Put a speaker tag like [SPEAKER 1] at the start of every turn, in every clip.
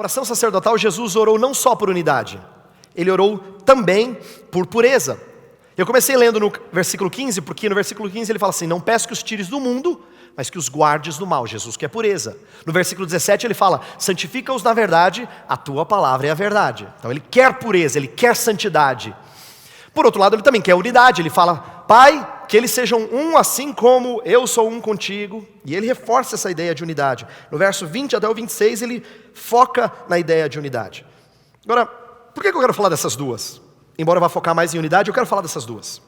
[SPEAKER 1] oração sacerdotal, Jesus orou não só por unidade, ele orou também por pureza. Eu comecei lendo no versículo 15, porque no versículo 15 ele fala assim: não peço que os tires do mundo, mas que os guardes do mal. Jesus quer pureza. No versículo 17 ele fala: santifica-os na verdade, a tua palavra é a verdade. Então ele quer pureza, ele quer santidade. Por outro lado, ele também quer unidade. Ele fala: Pai, que eles sejam um assim como eu sou um contigo. E ele reforça essa ideia de unidade. No verso 20 até o 26 ele foca na ideia de unidade. Agora, por que eu quero falar dessas duas? Embora eu vá focar mais em unidade, eu quero falar dessas duas.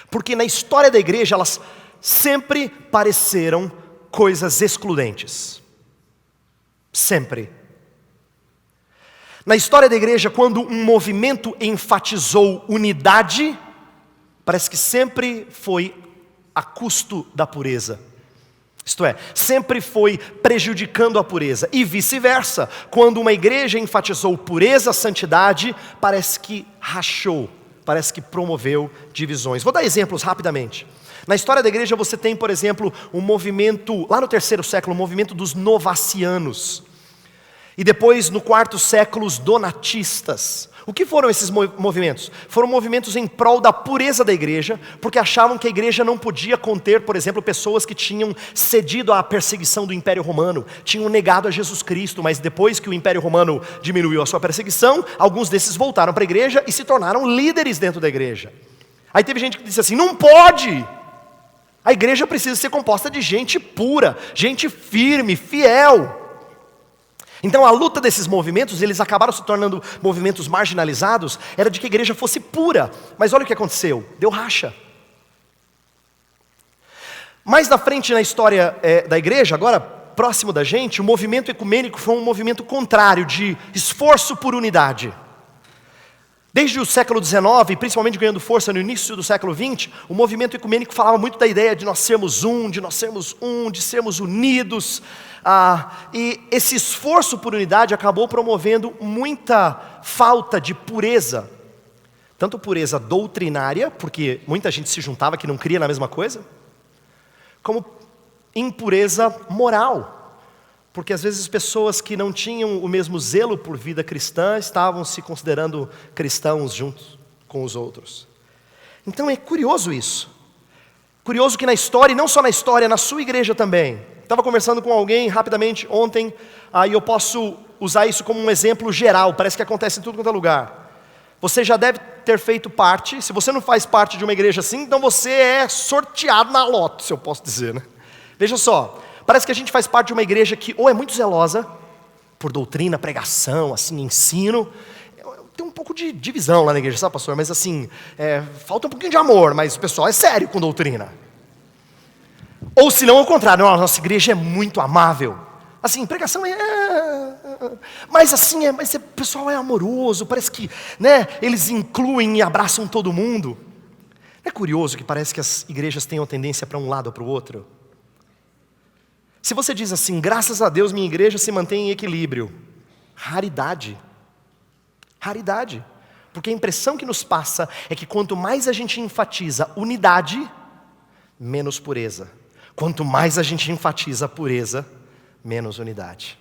[SPEAKER 1] Porque na história da igreja elas sempre pareceram coisas excludentes. Sempre. Na história da igreja, quando um movimento enfatizou unidade, parece que sempre foi a custo da pureza. Isto é, sempre foi prejudicando a pureza. E vice-versa, quando uma igreja enfatizou pureza, santidade, parece que rachou, parece que promoveu divisões. Vou dar exemplos rapidamente. Na história da igreja você tem, por exemplo, um movimento, lá no 3º século, o movimento dos novacianos. E depois, no 4º século, os donatistas. O que foram esses movimentos? Foram movimentos em prol da pureza da igreja, porque achavam que a igreja não podia conter, por exemplo, pessoas que tinham cedido à perseguição do Império Romano, tinham negado a Jesus Cristo, mas depois que o Império Romano diminuiu a sua perseguição, alguns desses voltaram para a igreja e se tornaram líderes dentro da igreja. Aí teve gente que disse assim: não pode! A igreja precisa ser composta de gente pura, gente firme, fiel. Então a luta desses movimentos, eles acabaram se tornando movimentos marginalizados, era de que a igreja fosse pura. Mas olha o que aconteceu, deu racha. Mais na frente na história da igreja, agora próximo da gente, o movimento ecumênico foi um movimento contrário, de esforço por unidade. Desde o século XIX, principalmente ganhando força no início do século XX, o movimento ecumênico falava muito da ideia de nós sermos um, de sermos unidos. E esse esforço por unidade acabou promovendo muita falta de pureza. Tanto pureza doutrinária, porque muita gente se juntava que não cria na mesma coisa, como impureza moral. Porque às vezes pessoas que não tinham o mesmo zelo por vida cristã estavam se considerando cristãos juntos com os outros. Então é curioso isso. Curioso que na história, e não só na história, na sua igreja também. Estava conversando com alguém rapidamente ontem, e eu posso usar isso como um exemplo geral, parece que acontece em tudo quanto é lugar. Você já deve ter feito parte, se você não faz parte de uma igreja assim, então você é sorteado na loto, se eu posso dizer, né? Veja só. Parece que a gente faz parte de uma igreja que ou é muito zelosa por doutrina, pregação, assim, ensino. Tem um pouco de divisão lá na igreja, sabe, pastor? Mas assim, falta um pouquinho de amor, mas o pessoal é sério com doutrina. Ou se não, ao contrário, a nossa igreja é muito amável. Assim, pregação mas assim, mas o pessoal é amoroso, parece que, né, eles incluem e abraçam todo mundo. É curioso que parece que as igrejas tenham tendência para um lado ou para o outro. Se você diz assim: graças a Deus minha igreja se mantém em equilíbrio, raridade. Raridade. Porque a impressão que nos passa é que quanto mais a gente enfatiza unidade, menos pureza. Quanto mais a gente enfatiza pureza, menos unidade.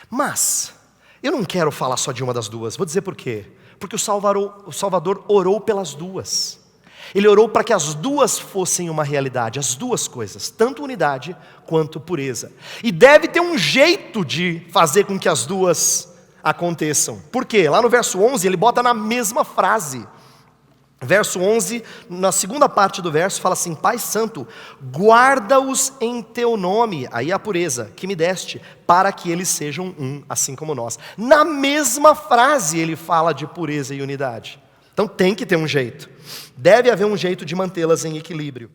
[SPEAKER 1] Mas, eu não quero falar só de uma das duas, vou dizer por quê. Porque o Salvador orou pelas duas. Ele orou para que as duas fossem uma realidade, as duas coisas, tanto unidade quanto pureza. E deve ter um jeito de fazer com que as duas aconteçam. Por quê? Lá no verso 11 ele bota na mesma frase. Verso 11, na segunda parte do verso, fala assim: Pai Santo, guarda-os em teu nome, aí a pureza, que me deste, para que eles sejam um, assim como nós. Na mesma frase ele fala de pureza e unidade. Então tem que ter um jeito. Deve haver um jeito de mantê-las em equilíbrio.